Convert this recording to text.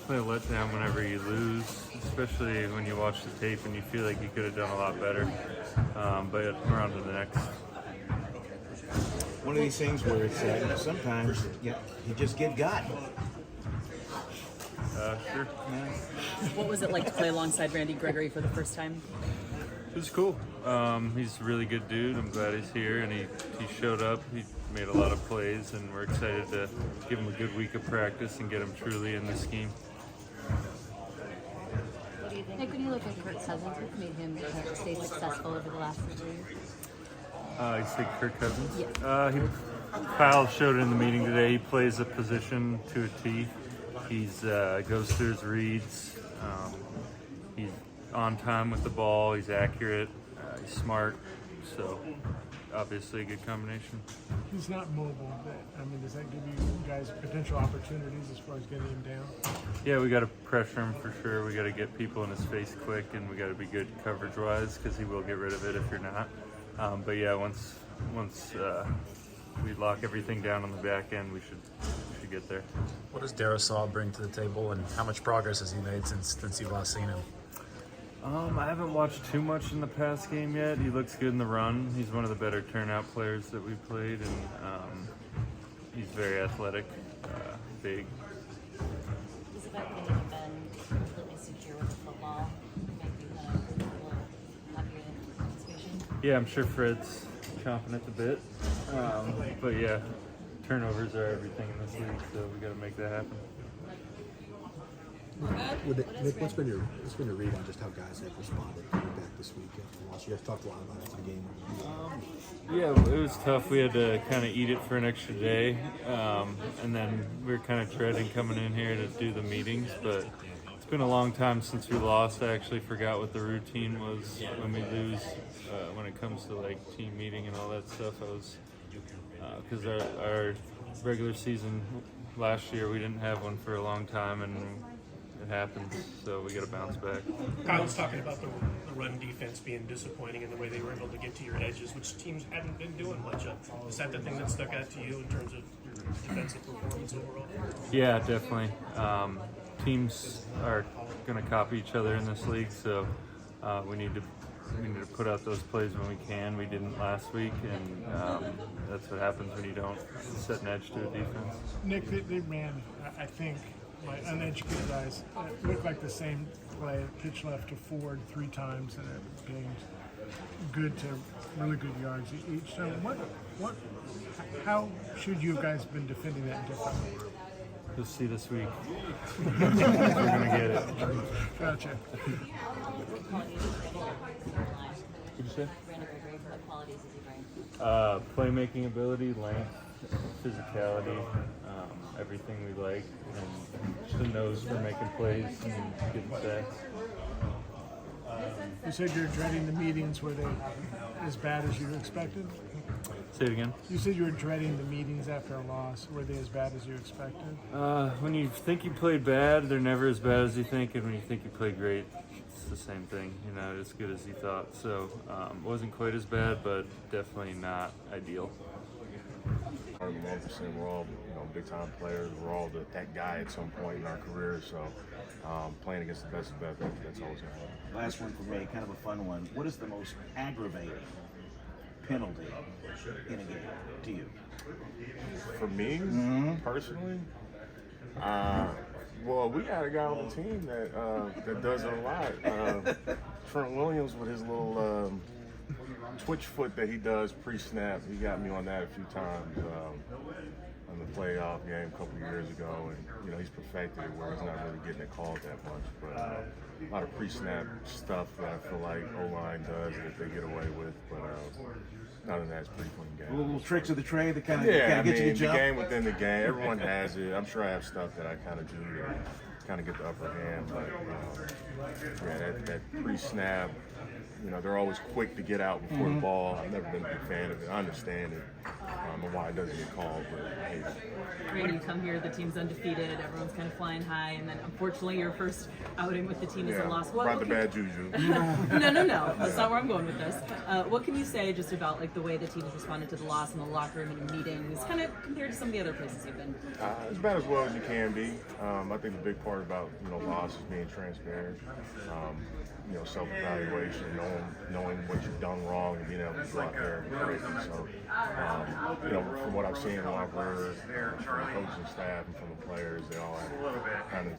definitely a letdown whenever you lose, especially when you watch the tape and you feel like you could have done a lot better. But we're on to the next. One of these things where it's sometimes you just get got. Sure. What was it like to play alongside Randy Gregory for the first time? It was cool. He's a really good dude. I'm glad he's here, and he showed up. He made a lot of plays, and we're excited to give him a good week of practice and get him truly in the scheme. What do you think? Nick, when you look at Kirk Cousins, what made him stay successful over the last 2 years? You say Kirk Cousins? Yeah. Kyle showed it in the meeting today. He plays a position to a T. He's goes through his reads. He's on time with the ball. He's accurate. He's smart. So obviously a good combination. He's not mobile, but I mean, does that give you guys potential opportunities as far as getting him down? Yeah, we got to pressure him for sure. We got to get people in his face quick, and we got to be good coverage-wise because he will get rid of it if you're not. But yeah, once we lock everything down on the back end, we should get there. What does Darisaw bring to the table, and how much progress has he made since you've last seen him? I haven't watched too much in the past game yet. He looks good in the run. He's one of the better turnout players that we played, and he's very athletic, big. Is the fact that he had been completely secure with the football make you kind of a little happier than anticipation? Yeah, I'm sure Fred's chomping at the bit. But yeah, turnovers are everything in this league, so we got to make that happen. Nick, what's been your read on just how guys have responded coming back this week after the loss? You guys talked a lot about it after the game. Yeah, it was tough. We had to kind of eat it for an extra day, and then we were kind of dreading coming in here to do the meetings, but it's been a long time since we lost. I actually forgot what the routine was when we lose, when it comes to like team meeting and all that stuff. I was, because our regular season last year, we didn't have one for a long time, and it happens, so we got to bounce back. Kyle was talking about the run defense being disappointing in the way they were able to get to your edges, which teams hadn't been doing much of. Is that the thing that stuck out to you in terms of your defensive performance overall? Yeah, definitely. Teams are going to copy each other in this league, so we need to put out those plays when we can. We didn't last week, and that's what happens when you don't set an edge to a defense. Nick, they ran, I think, like uneducated guys, looked like the same play, pitch left to Ford 3 times, and it gained good to really good yards each time. How should you guys been defending that differently? You'll see this week. We're gonna get it. Gotcha. What'd you say? Randy Gregory, what qualities does he bring? Playmaking ability, length, physicality, everything we like, and just a nose for making plays and getting sacks. You said you're dreading the meetings. Were they as bad as you expected? Say it again. You said you were dreading the meetings after a loss. Were they as bad as you expected? When you think you played bad, they're never as bad as you think, and when you think you played great, it's the same thing, as good as you thought. So it wasn't quite as bad, but definitely not ideal. 100%, we're all big time players. We're all that guy at some point in our careers. So playing against the best of the best, that's always going to happen. Last one for me, kind of a fun one. What is the most aggravating penalty in a game to you? For me, personally, well, we got a guy on the team that does it a lot. Trent Williams with his little twitch foot that he does pre-snap. He got me on that a few times on the playoff game a couple of years ago, and he's perfected it where he's not really getting it called that much. But a lot of pre-snap stuff that I feel like O-line does that they get away with. But other than that, it's pretty clean game. Little tricks of the trade that kind of get you to jump. The game within the game. Everyone has it. I'm sure I have stuff that I kind of do to kind of get the upper hand. But that pre-snap. They're always quick to get out before the ball. I've never been a big fan of it. I understand it and why it doesn't get called, but I hate it. Randy, you come here, the team's undefeated, everyone's kind of flying high, and then unfortunately your first outing with the team is a loss. Brought the bad juju. No. That's not where I'm going with this. What can you say just about the way the team has responded to the loss in the locker room and in meetings, kind of compared to some of the other places you've been? As bad as well as you can be. I think the big part about loss is being transparent. Self-evaluation, knowing what you've done wrong, and being able to go out there and correct it. So, from what I've seen in the locker room, from the coaching staff and from the players, they all have kind of